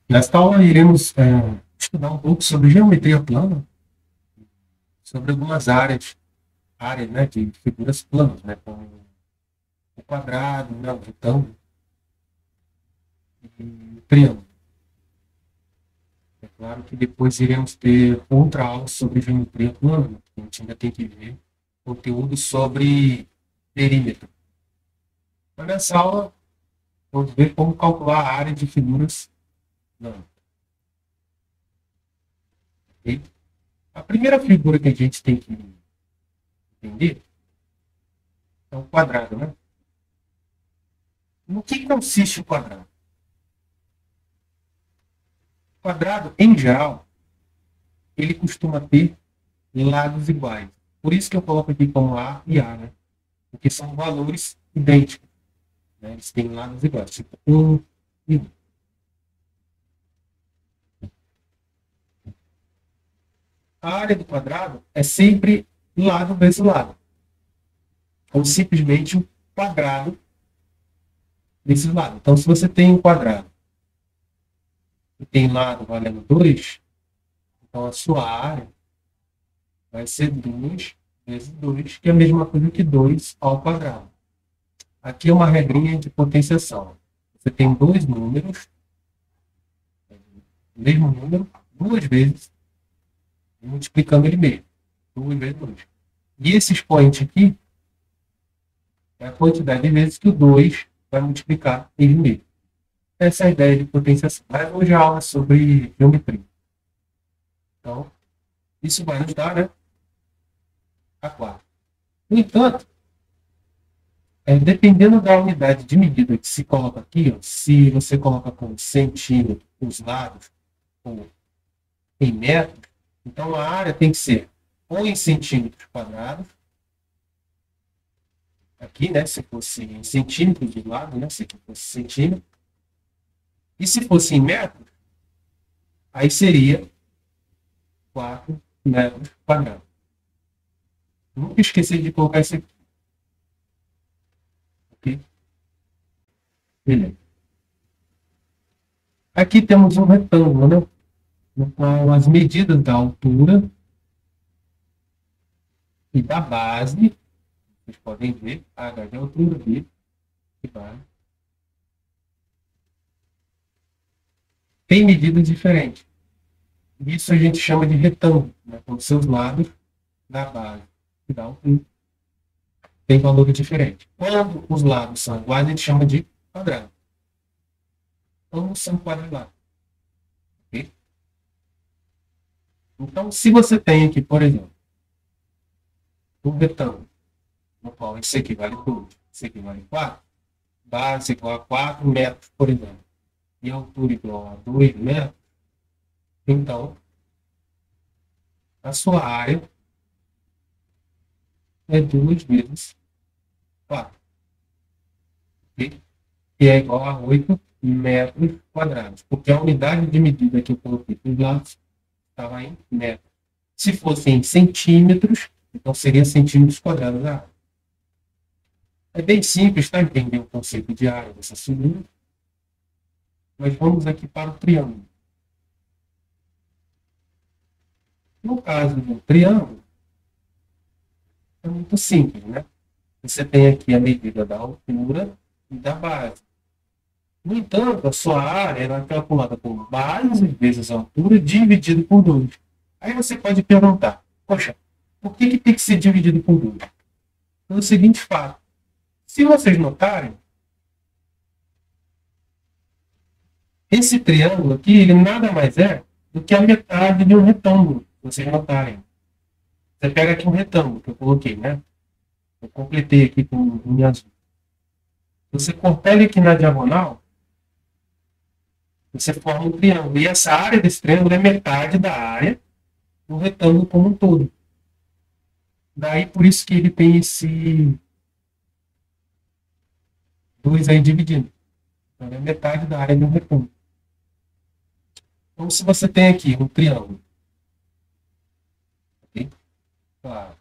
Nesta aula, iremos estudar um pouco sobre geometria plana, sobre algumas áreas, né, de figuras planas, né, como o quadrado, né, o retângulo e o triângulo. É claro que depois iremos ter outra aula sobre geometria plana, né, que a gente ainda tem que ver conteúdo sobre perímetro. Mas nessa aula, vamos ver como calcular a área de figuras planas. Ok? A primeira figura que a gente tem que entender é o quadrado, né? No que consiste o quadrado? O quadrado, em geral, ele costuma ter lados iguais. Por isso que eu coloco aqui como A e A, né? Porque são valores idênticos. Né? Eles têm lados iguais, tipo 1 e 1. A área do quadrado é sempre lado vezes lado. Ou simplesmente o quadrado desse lado. Então, se você tem um quadrado e tem lado valendo 2, então a sua área vai ser 2 vezes 2, que é a mesma coisa que 2 ao quadrado. Aqui é uma regrinha de potenciação. Você tem dois números, o mesmo número, duas vezes, multiplicando ele mesmo. 2 vezes 2. E esse expoente aqui é a quantidade de vezes que o 2 vai multiplicar ele mesmo. Essa é a ideia de potenciação. Mas hoje a aula é sobre geometria. Então, isso vai nos dar, né, a 4. No entanto, dependendo da unidade de medida que se coloca aqui, ó, se você coloca com centímetro os lados ou em metros, então a área tem que ser ou em centímetros quadrados, aqui, né, se fosse em centímetros de lado, né, se aqui fosse centímetro, e se fosse em metros, aí seria 4 metros quadrados. Nunca esquecer de colocar isso aqui. Ok? Beleza. Aqui temos um retângulo, né, no qual as medidas da altura e da base, vocês podem ver, H de altura, B de base, tem medidas diferentes. Isso a gente chama de retângulo, né, com seus lados da base e da altura tem valores diferentes. Quando os lados são iguais, a gente chama de quadrado. Ambos são quadrados. Okay? Então, se você tem aqui, por exemplo, um retângulo, no qual isso equivale a 2, isso equivale a 4, base igual a 4 metros, por exemplo, e altura igual a 2 metros, então a sua área é 2 vezes 4, okay? Que é igual a 8 metros quadrados, porque a unidade de medida que eu coloquei para os lados estava em metros. Se fosse em centímetros, então seria centímetros quadrados a área. É bem simples, tá? Entender o conceito de área dessa figura. Mas vamos aqui para o triângulo. No caso do triângulo, é muito simples, né? Você tem aqui a medida da altura e da base. No entanto, a sua área é calculada por base vezes a altura dividido por 2. Aí você pode perguntar, poxa, por que tem que ser dividido por 2? Pelo seguinte fato. Se vocês notarem, esse triângulo aqui, ele nada mais é do que a metade de um retângulo. Vocês notarem. Você pega aqui um retângulo que eu coloquei, né? Eu completei aqui com um azul. Você corta ele aqui na diagonal, você forma um triângulo. E essa área desse triângulo é metade da área do retângulo como um todo. Daí, por isso que ele tem esse 2 aí dividido. Então, é metade da área do retângulo. Então, se você tem aqui um triângulo, okay? Claro,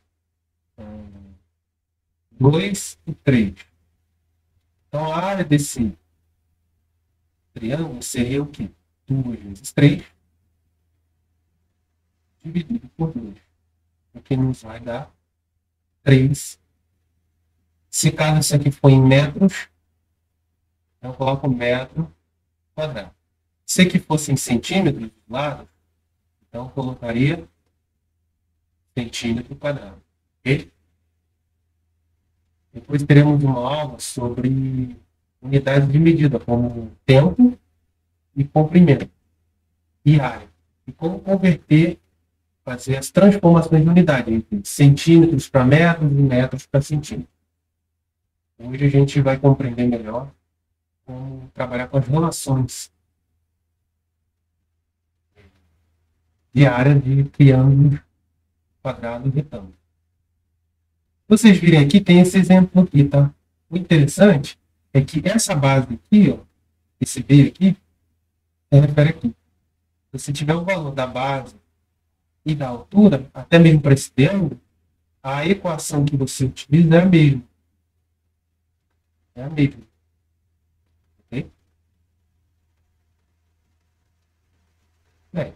2 e 3. Então, a área desse triângulo seria o quê? 2 vezes 3, dividido por 2. O que nos vai dar 3. Se caso isso aqui for em metros, eu coloco metro quadrado. Se aqui fosse em centímetros do lado, então eu colocaria centímetro quadrado. Ok? Depois teremos uma aula sobre unidades de medida, como tempo e comprimento e área. E como converter, fazer as transformações de unidade, entre centímetros para metros e metros para centímetros. Hoje a gente vai compreender melhor como trabalhar com as relações de área de triângulos, quadrados e retângulos. Vocês virem aqui, tem esse exemplo aqui, tá? O interessante é que essa base aqui, ó, esse B aqui, refere aqui. Se tiver o valor da base e da altura, até mesmo para esse triângulo, a equação que você utiliza é a mesma. É a mesma. Ok? Bem,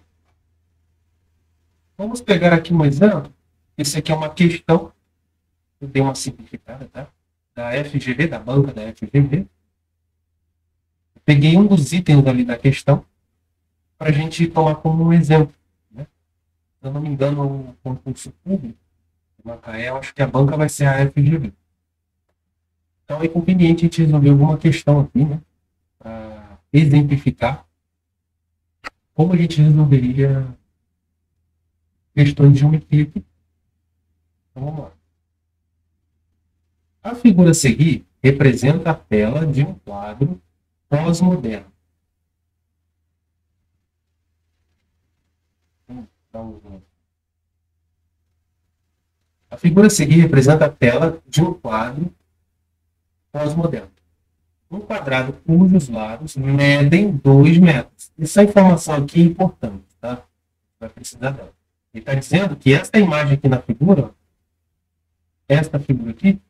vamos pegar aqui um exemplo. Esse aqui é uma questão. Eu dei uma simplificada, tá? Da FGV, da banca da FGV. Eu peguei um dos itens ali da questão para a gente tomar como um exemplo. Né? Se eu não me engano, o concurso público de Macaé, eu acho que a banca vai ser a FGV. Então é conveniente a gente resolver alguma questão aqui, né? Para exemplificar como a gente resolveria questões de geometria aqui. Então vamos lá. A figura a seguir representa a tela de um quadro pós-moderno. A figura a seguir representa a tela de um quadro pós-moderno. Um quadrado cujos lados medem 2 metros. Essa informação aqui é importante, tá? Vai precisar dela. Ele está dizendo que esta imagem aqui na figura, esta figura aqui,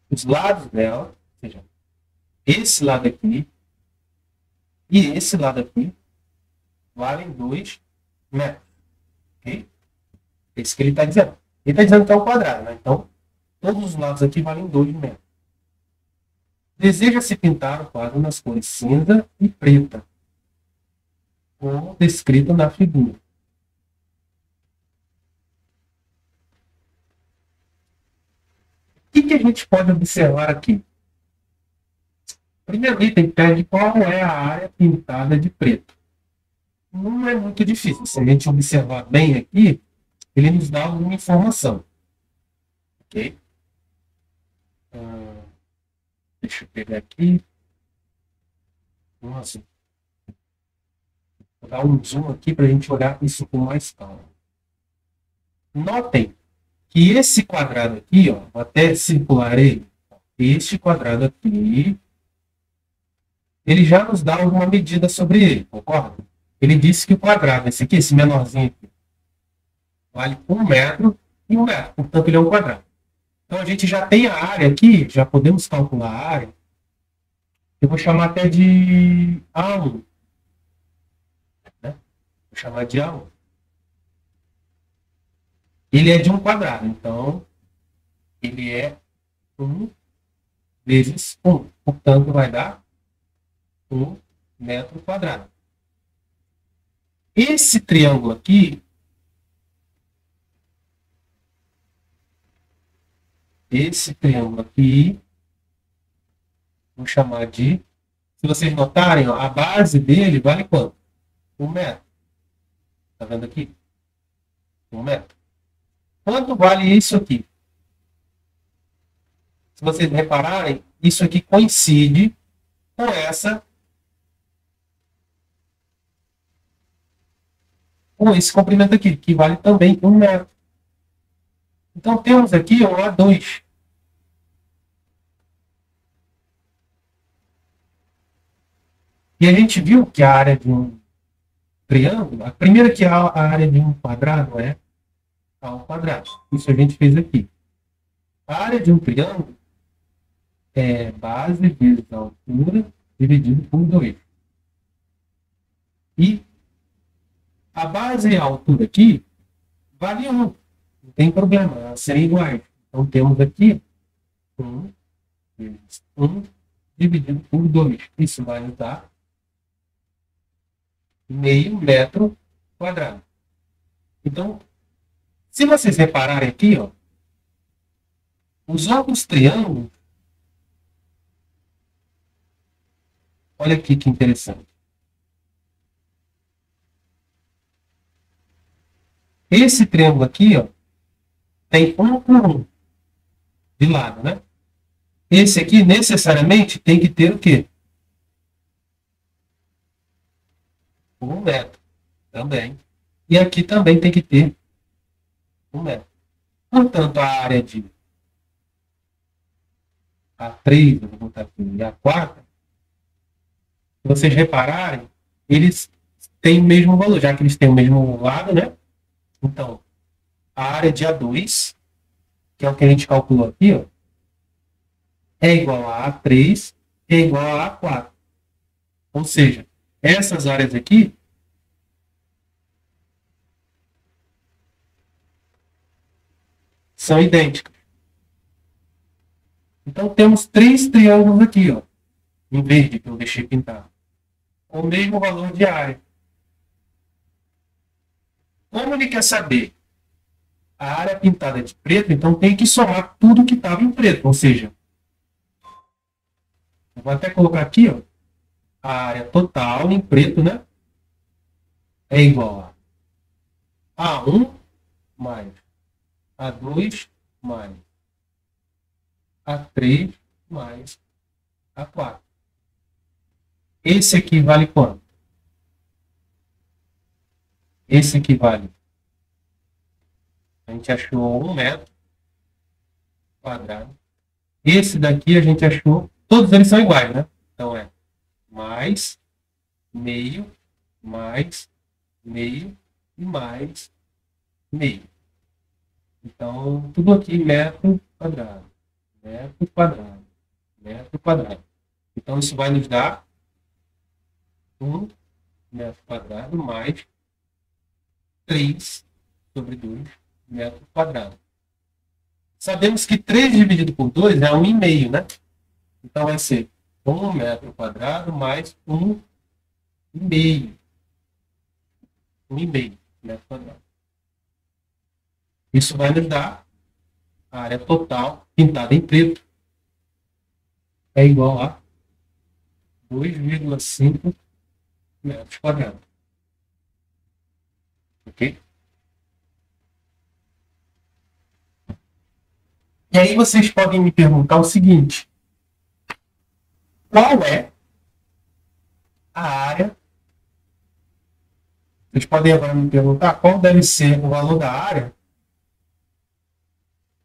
os lados dela, ou seja, esse lado aqui e esse lado aqui, valem 2 metros. Ok? É isso que ele está dizendo. Ele está dizendo que é um quadrado, né? Então, todos os lados aqui valem 2 metros. Deseja-se pintar o quadro nas cores cinza e preta, como descrito na figura. O que a gente pode observar aqui? Primeiro item pede qual é a área pintada de preto. Não é muito difícil. Se a gente observar bem aqui, ele nos dá alguma informação. Ok? Deixa eu pegar aqui. Nossa. Vou dar um zoom aqui para a gente olhar isso com mais calma. Notem que esse quadrado aqui, ó, vou até circular ele. Este quadrado aqui, ele já nos dá alguma medida sobre ele, concorda? Ele disse que o quadrado, esse aqui, esse menorzinho aqui, vale 1 metro e 1 metro. Portanto, ele é um quadrado. Então, a gente já tem a área aqui, já podemos calcular a área. Eu vou chamar até de A1. Né? Vou chamar de A1. Ele é de um quadrado, então ele é 1 vezes 1. Portanto, vai dar 1 metro quadrado. Esse triângulo aqui, vou chamar de, se vocês notarem, ó, a base dele vale quanto? 1 metro. Tá vendo aqui? 1 metro. Quanto vale isso aqui? Se vocês repararem, isso aqui coincide com esse comprimento aqui, que vale também 1 metro. Então, temos aqui um A2. E a gente viu que a área de um triângulo, a primeira que a área de um quadrado é ao quadrado. Isso a gente fez aqui. A área de um triângulo é base vezes a altura dividido por 2. E a base e a altura aqui vale 1. Não tem problema, elas serem iguais. Então temos aqui 1 vezes 1 dividido por 2. Isso vai nos dar meio metro quadrado. Então, se vocês repararem aqui, ó, os outros triângulos, olha aqui que interessante. Esse triângulo aqui, ó, tem 1 por 1 de lado, né? Esse aqui, necessariamente, tem que ter o quê? 1 metro também. E aqui também tem que ter 1 metro. Portanto, a área de A3, eu vou botar aqui, e A4, se vocês repararem, eles têm o mesmo valor, já que eles têm o mesmo lado, né? Então, a área de A2, que é o que a gente calculou aqui, ó, é igual a A3, que é igual a A4. Ou seja, essas áreas aqui são idênticas. Então, temos 3 triângulos aqui, ó, em verde, que eu deixei pintado, com o mesmo valor de área. Como ele quer saber a área pintada de preto, então tem que somar tudo que estava em preto. Ou seja, eu vou até colocar aqui, ó, a área total em preto, né? É igual a A1 mais A2 mais A3 mais A4. Esse aqui vale quanto? Esse aqui vale. A gente achou 1 metro quadrado. Esse daqui a gente achou. Todos eles são iguais, né? Então é mais meio, mais meio e mais meio. Então, tudo aqui metro quadrado, metro quadrado, metro quadrado. Então, isso vai nos dar 1 metro quadrado mais 3 sobre 2 metros quadrados. Sabemos que 3 dividido por 2 é 1,5, né? Então, vai ser 1 metro quadrado mais 1,5. 1,5 metro quadrado. Isso vai nos dar a área total pintada em preto é igual a 2,5 metros quadrados. Ok? E aí vocês podem me perguntar o seguinte: qual é a área? Vocês podem agora me perguntar qual deve ser o valor da área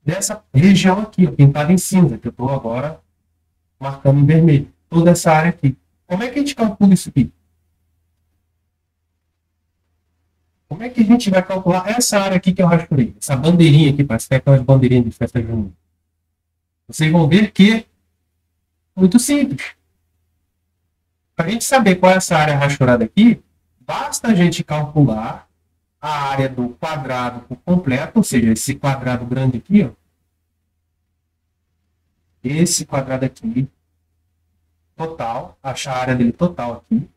dessa região aqui, pintada em cinza, que eu estou agora marcando em vermelho. Toda essa área aqui. Como é que a gente calcula isso aqui? Como é que a gente vai calcular essa área aqui que eu rascunhei? Essa bandeirinha aqui, parece que é aquelas bandeirinhas de festa junina. Vocês vão ver que é muito simples. Para a gente saber qual é essa área rachurada aqui, basta a gente calcular a área do quadrado por completo, ou seja, esse quadrado grande aqui, ó, esse quadrado aqui, total, achar a área dele total aqui,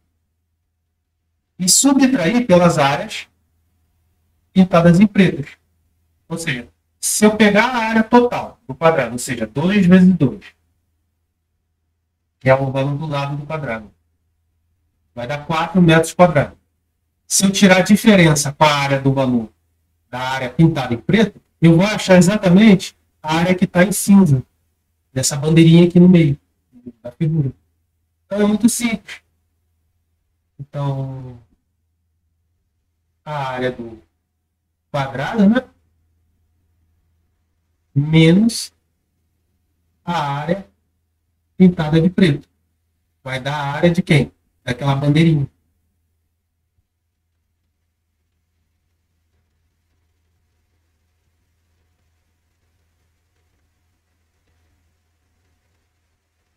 e subtrair pelas áreas pintadas em pretas. Ou seja, se eu pegar a área total do quadrado, ou seja, 2 vezes 2, que é o valor do lado do quadrado, vai dar 4 metros quadrados. Se eu tirar a diferença com a área do valor da área pintada em preto, eu vou achar exatamente a área que está em cinza, dessa bandeirinha aqui no meio da figura. Então é muito simples. Então, a área do quadrado, né? Menos a área pintada de preto. Vai dar a área de quem? Daquela bandeirinha.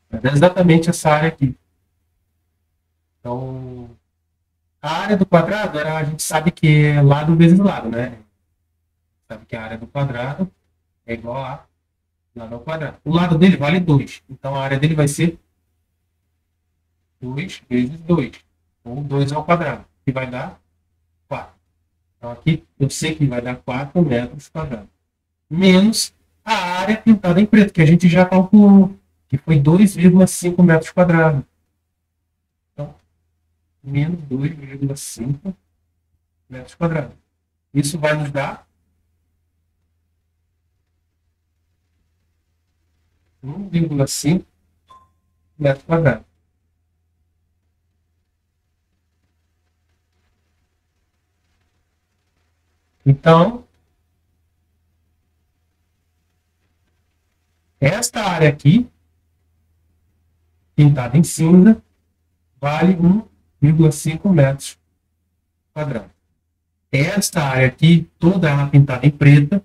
Vai dar exatamente essa área aqui. Então, a área do quadrado, a gente sabe que é lado vezes lado, né? Sabe que a área do quadrado é igual a lado ao quadrado. O lado dele vale 2. Então, a área dele vai ser 2 vezes 2. Ou 2 ao quadrado, que vai dar 4. Então, aqui eu sei que vai dar 4 metros quadrados. Menos a área pintada em preto, que a gente já calculou, que foi 2,5 metros quadrados. Então, menos 2,5 metros quadrados. Isso vai nos dar 1,5 metros quadrados. Então, esta área aqui, pintada em cinza, vale 1,5 metros quadrados. Esta área aqui, toda ela pintada em preta,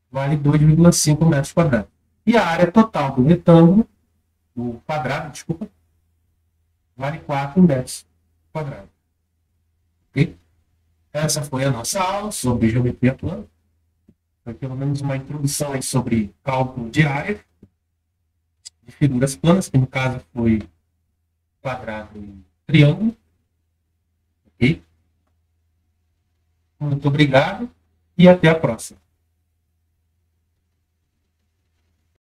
vale 2,5 metros quadrados. E a área total do retângulo, do quadrado, desculpa, vale 4 metros quadrados. Ok? Essa foi a nossa aula sobre geometria plana. Foi pelo menos uma introdução aí sobre cálculo de área de figuras planas, que no caso foi quadrado e triângulo. Ok? Muito obrigado e até a próxima.